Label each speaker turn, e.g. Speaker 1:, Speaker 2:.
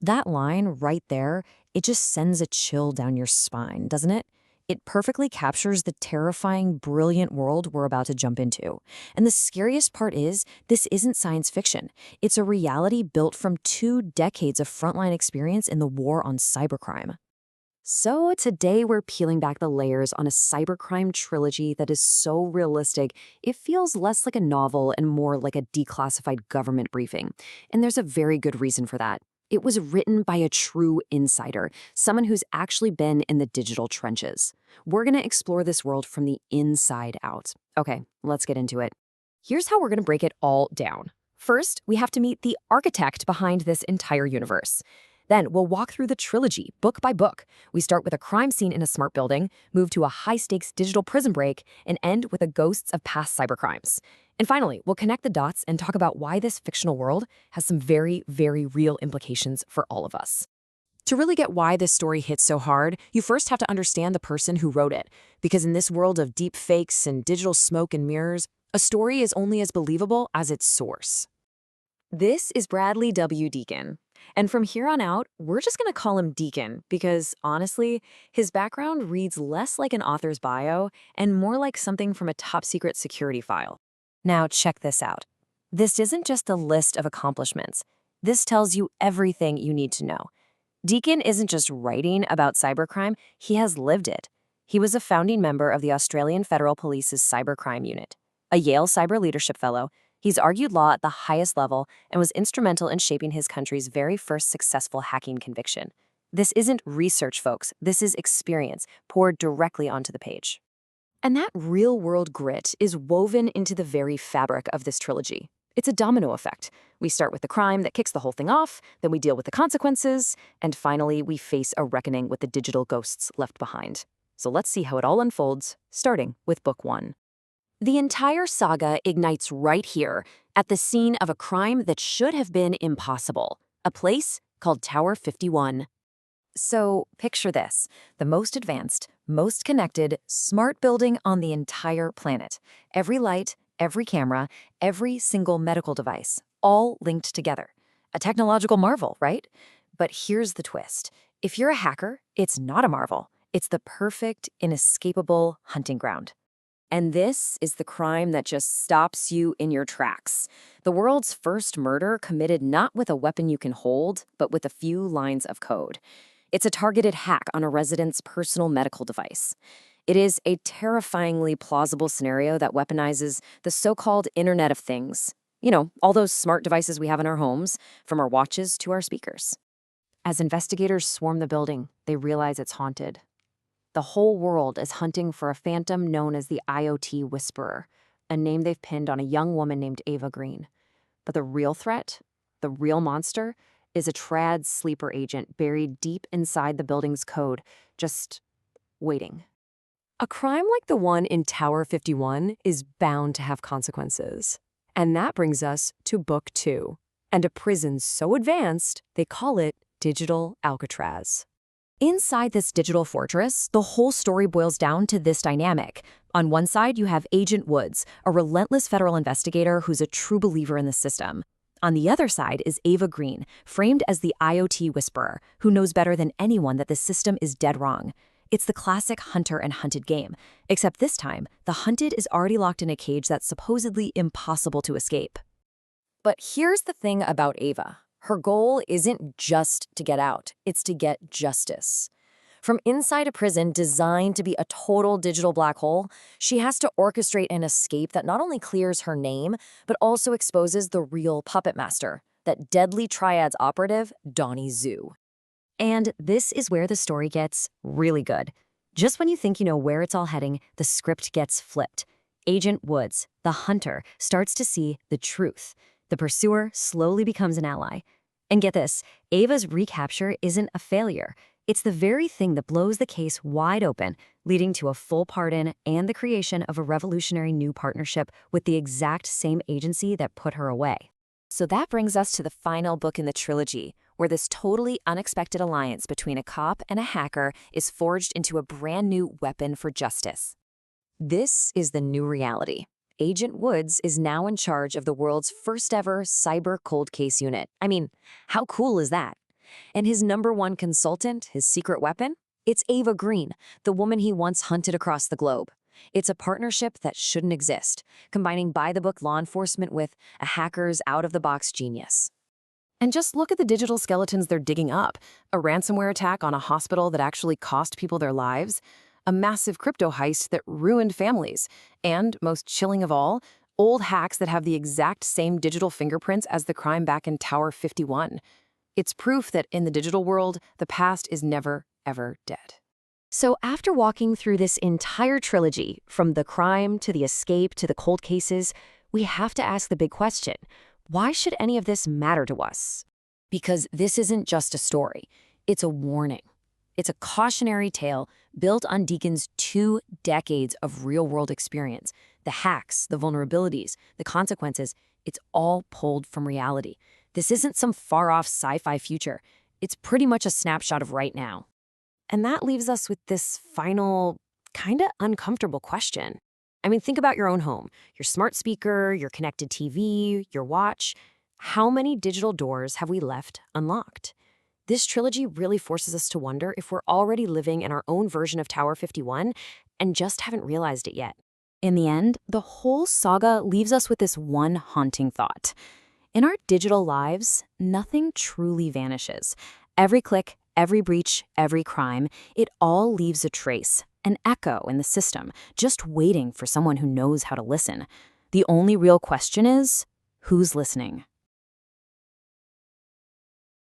Speaker 1: That line right there, it just sends a chill down your spine, doesn't it? It perfectly captures the terrifying, brilliant world we're about to jump into. And the scariest part is, this isn't science fiction. It's a reality built from 2 decades of frontline experience in the war on cybercrime. So today we're peeling back the layers on a cybercrime trilogy that is so realistic, it feels less like a novel and more like a declassified government briefing. And there's a very good reason for that. It was written by a true insider, someone who's actually been in the digital trenches. We're going to explore this world from the inside out. Okay, let's get into it. Here's how we're going to break it all down. First, we have to meet the architect behind this entire universe. Then we'll walk through the trilogy, book by book. We start with a crime scene in a smart building, move to a high-stakes digital prison break, and end with the ghosts of past cybercrimes. And finally, we'll connect the dots and talk about why this fictional world has some very, very real implications for all of us. To really get why this story hits so hard, you first have to understand the person who wrote it. Because in this world of deep fakes and digital smoke and mirrors, a story is only as believable as its source. This is Bradley W. Deacon. And from here on out, we're just going to call him Deacon because, honestly, his background reads less like an author's bio and more like something from a top-secret security file. Now, check this out. This isn't just a list of accomplishments. This tells you everything you need to know. Deacon isn't just writing about cybercrime, he has lived it. He was a founding member of the Australian Federal Police's Cybercrime Unit, a Yale Cyber Leadership Fellow. He's argued law at the highest level and was instrumental in shaping his country's very first successful hacking conviction. This isn't research, folks. This is experience poured directly onto the page. And that real-world grit is woven into the very fabric of this trilogy. It's a domino effect. We start with the crime that kicks the whole thing off, then we deal with the consequences, and finally we face a reckoning with the digital ghosts left behind. So let's see how it all unfolds, starting with Book 1. The entire saga ignites right here, at the scene of a crime that should have been impossible, a place called Tower 51. So picture this, the most advanced, most connected, smart building on the entire planet. Every light, every camera, every single medical device, all linked together. A technological marvel, right? But here's the twist. If you're a hacker, it's not a marvel. It's the perfect, inescapable hunting ground. And this is the crime that just stops you in your tracks. The world's first murder committed not with a weapon you can hold, but with a few lines of code. It's a targeted hack on a resident's personal medical device. It is a terrifyingly plausible scenario that weaponizes the so-called Internet of Things. You know, all those smart devices we have in our homes, from our watches to our speakers. As investigators swarm the building, they realize it's haunted. The whole world is hunting for a phantom known as the IoT Whisperer, a name they've pinned on a young woman named Ava Green. But the real threat, the real monster, is a trad sleeper agent buried deep inside the building's code, just waiting. A crime like the one in Tower 51 is bound to have consequences. And that brings us to Book 2, and a prison so advanced, they call it Digital Alcatraz. Inside this digital fortress, the whole story boils down to this dynamic. On one side, you have Agent Woods, a relentless federal investigator who's a true believer in the system. On the other side is Ava Green, framed as the IoT Whisperer, who knows better than anyone that the system is dead wrong. It's the classic hunter and hunted game, except this time, the hunted is already locked in a cage that's supposedly impossible to escape. But here's the thing about Ava. Her goal isn't just to get out, it's to get justice. From inside a prison designed to be a total digital black hole, she has to orchestrate an escape that not only clears her name, but also exposes the real puppet master, that deadly triads operative, Donnie Zhu. And this is where the story gets really good. Just when you think you know where it's all heading, the script gets flipped. Agent Woods, the hunter, starts to see the truth. The pursuer slowly becomes an ally. And get this, Ava's recapture isn't a failure. It's the very thing that blows the case wide open, leading to a full pardon and the creation of a revolutionary new partnership with the exact same agency that put her away. So that brings us to the final book in the trilogy, where this totally unexpected alliance between a cop and a hacker is forged into a brand new weapon for justice. This is the new reality. Agent Woods is now in charge of the world's first ever cyber cold case unit. I mean, how cool is that?
Speaker 2: And his #1 consultant, his secret weapon? It's Ava Green, the woman he once hunted across the globe. It's a partnership that shouldn't exist, combining by-the-book law enforcement with a hacker's out-of-the-box genius.
Speaker 3: And just look at the digital skeletons they're digging up. A ransomware attack on a hospital that actually cost people their lives, a massive crypto heist that ruined families, and, most chilling of all, old hacks that have the exact same digital fingerprints as the crime back in Tower 51. It's proof that in the digital world, the past is never, ever dead.
Speaker 1: So after walking through this entire trilogy, from the crime to the escape to the cold cases, we have to ask the big question. Why should any of this matter to us? Because this isn't just a story. It's a warning. It's a cautionary tale built on Deacon's 2 decades of real-world experience. The hacks, the vulnerabilities, the consequences, it's all pulled from reality. This isn't some far-off sci-fi future. It's pretty much a snapshot of right now. And that leaves us with this final, kinda uncomfortable question. I mean, think about your own home, your smart speaker, your connected TV, your watch. How many digital doors have we left unlocked? This trilogy really forces us to wonder if we're already living in our own version of Tower 51 and just haven't realized it yet. In the end, the whole saga leaves us with this one haunting thought. In our digital lives, nothing truly vanishes. Every click, every breach, every crime, it all leaves a trace, an echo in the system, just waiting for someone who knows how to listen. The only real question is, who's listening?